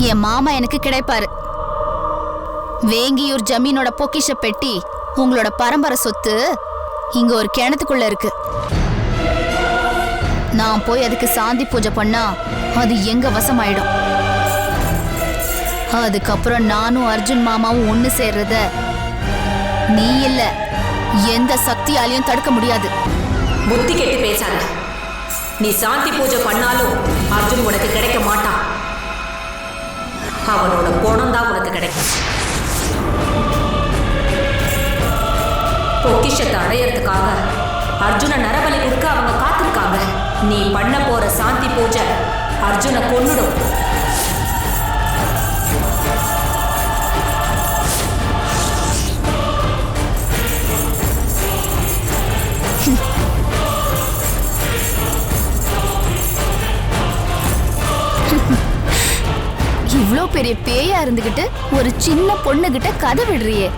என் மாமா எனக்கு கிடைப்பாரு. வேங்கியூர் ஜமீனோட பொக்கிஷ பெட்டி உங்களோட பரம்பரை சொத்து இங்க ஒரு கிணத்துக்குள்ள இருக்கு. நான் போய் அதுக்கு சாந்தி பூஜை பண்ணா அது எங்க வசமாயிடும். அதுக்கப்புறம் நானும் அர்ஜுன் மாமாவும் ஒண்ணு சேர்றத நீ இல்ல எந்த சக்தியாலையும் தடுக்க முடியாது. புத்தி கெட்டு பேசாத. நீ சாந்தி பூஜை பண்ணாலும் அர்ஜுன் உனக்கு கிடைக்க மாட்டான். அவனோட குணம் தான் உனக்கு கிடைக்கும். பொக்கிஷத்தை அடையறதுக்காக அர்ஜுன நரபலி கொடுக்க அவங்க காத்திருக்காங்க. நீ பண்ண போற சாந்தி பூஜை அர்ஜுனை கொன்னுடும். இவ்ளோ பெரிய பேயா இருந்துகிட்டு ஒரு சின்ன பொண்ணுகிட்ட கதை விடுறியே,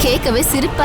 கேட்கவே சிரிப்பா.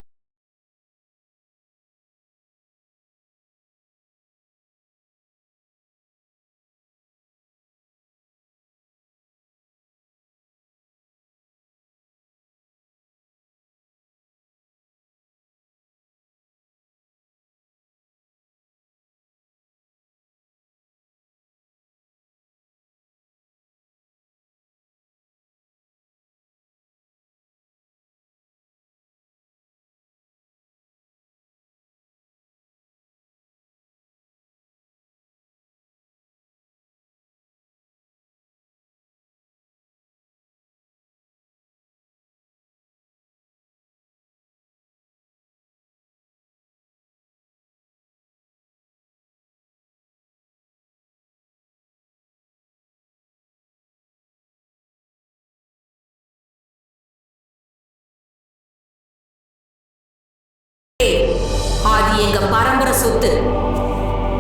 அது எங்க பரம்பரை சொத்து.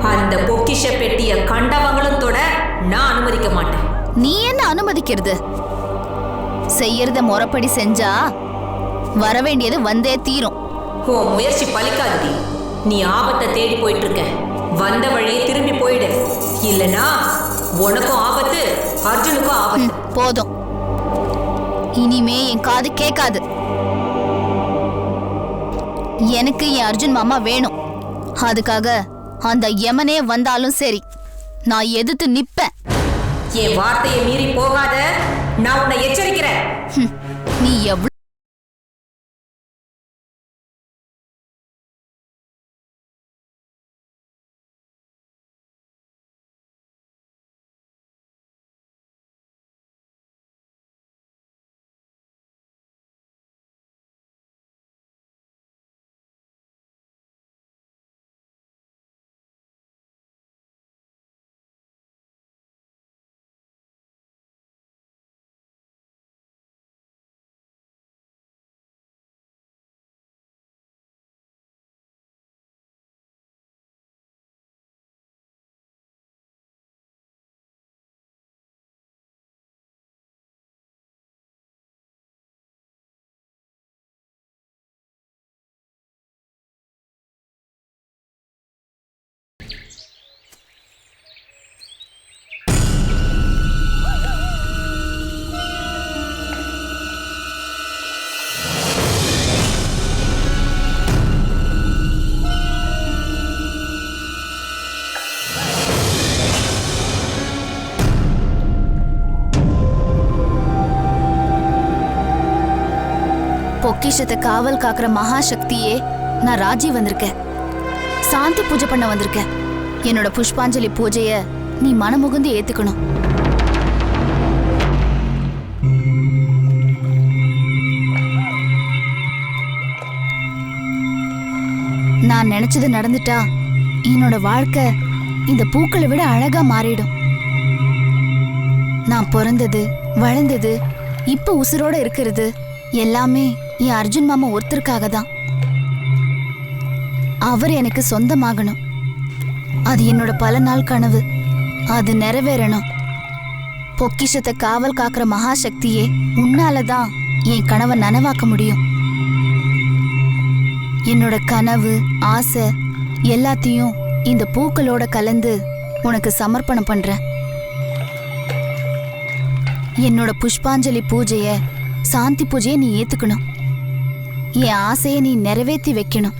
அந்த பொக்கிஷ பெட்டிய கண்டவங்களும் தொட நான் அனுமதிக்க மாட்டேன். நீ என்ன அனுமதிக்கிறது? செய்யறத முறைப்படி செஞ்சா வர வேண்டியது வந்தே தீரும். உன் முயற்சி பலிக்காதடி. நீ ஆபத்தை தேடி போயிட்டு இருக்க. வந்த வழியே திரும்பி போயிடு. இல்லனா உனக்கும் ஆபத்து, அர்ஜுனுக்கும் ஆபத்து. போதும், இனிமே என் காது கேட்காது. எனக்கு என் அர்ஜுன் மாமா வேணும். அதுக்காக அந்த யமனே வந்தாலும் சரி, நான் எதிர்த்து நிப்பேன். என் வார்த்தையை மீறி போகாத, நான் உன்னை எச்சரிக்கிறேன். நீ எவ்வளவு பொக்கிஷத்தை காவல் காக்குற மகாசக்தியே, நான் ராஜி வந்திருக்கேன். சாந்தி பூஜை பண்ண வந்திருக்கேன். என்னோட புஷ்பாஞ்சலி பூஜைய நீ மனமுகுந்து ஏத்துக்கணும். நான் நினைச்சது நடந்துட்டா என்னோட வாழ்க்கை இந்த பூக்களை விட அழகா மாறிடும். நான் பிறந்தது, வளர்ந்தது, இப்ப உசுரோட இருக்கிறது எல்லாமே என் அர்ஜுன் மாமா ஒருத்தருக்காக தான். அவர் எனக்கு சொந்தமாகணும். அது என்னோட பல நாள் கனவு. அது நிறைவேறணும். பொக்கிஷத்தை காவல் காக்குற மகாசக்தியே, உன்னாலதான் என் கனவை நனவாக்க முடியும். என்னோட கனவு, ஆசை எல்லாத்தையும் இந்த பூக்களோட கலந்து உனக்கு சமர்ப்பணம் பண்றேன். என்னோட புஷ்பாஞ்சலி பூஜைய சாந்தி பூஜைய நீ ஏத்துக்கணும். என் ஆசைய நீ நிறைவேற்றி வைக்கணும்.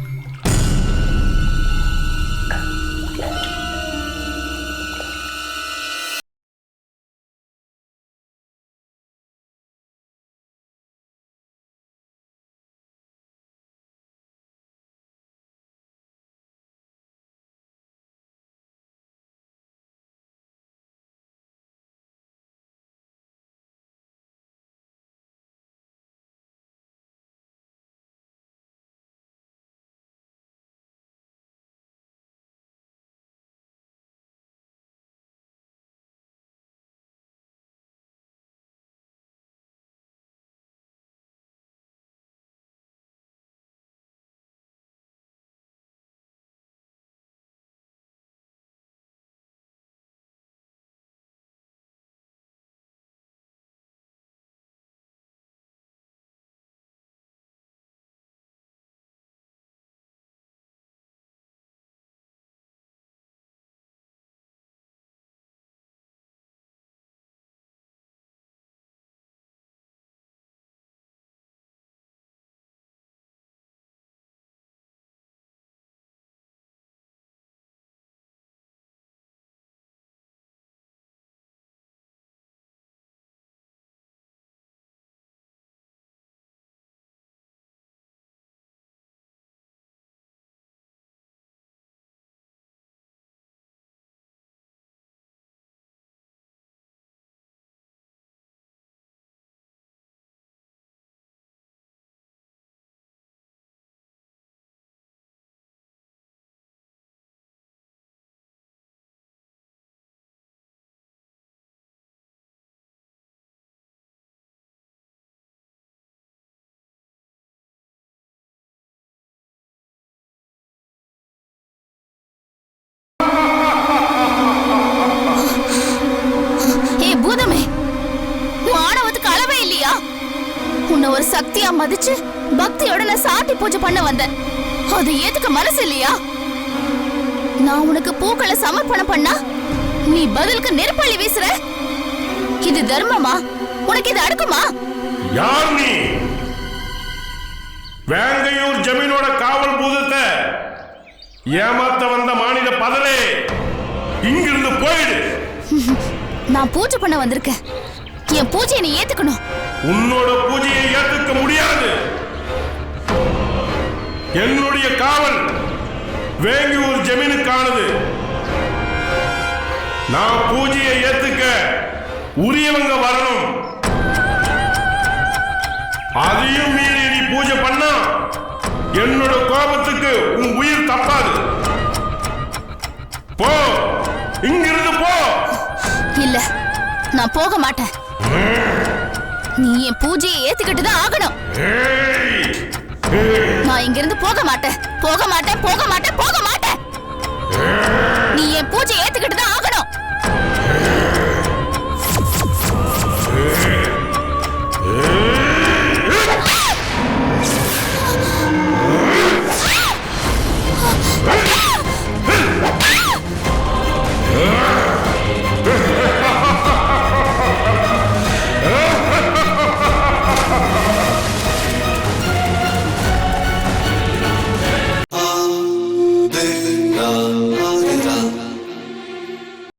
உன்னை ஒரு சக்தியா மதிச்சு பக்தியோட நான் சாந்தி பூஜை பண்ண வந்தேன். அது ஏத்துக்க மனசு இல்லையா? நான் உனக்கு பூக்களை சமர்ப்பணம் பண்ணா நீ பதிலுக்கு நெருப்பள்ளி வீசுற. இது தர்மமா? உனக்கு இது அடுக்குமா? யார் நீ? வேங்கையூர் ஜமீனோட காவல் பூதத்தை ஏமாத்த வந்த மாநில பதரே, இங்கிருந்து போயிடு. நான் பூஜை பண்ண வந்திருக்கேன். என் பூஜையை நீ ஏத்துக்கணும். உன்னோட பூஜையை ஏத்துக்க முடியாது. என்னுடைய காவல் வேங்கையூர் ஜமீனுக்கானது. நான் பூஜையை ஏத்துக்க உரியவங்க வரணும். அதையும் மீறி நீ பூஜை பண்ணா என்னோட கோபத்துக்கு உன் உயிர் தப்பாது. போ, இங்கிருந்து போ. இல்ல, நான் போக மாட்டேன். நீ என் பூஜையை ஏத்துக்கிட்டு தான் ஆகணும். நான் இங்கிருந்து போக மாட்டேன், போக மாட்டேன், போக மாட்டேன், போக மாட்டேன். நீ என் பூஜையை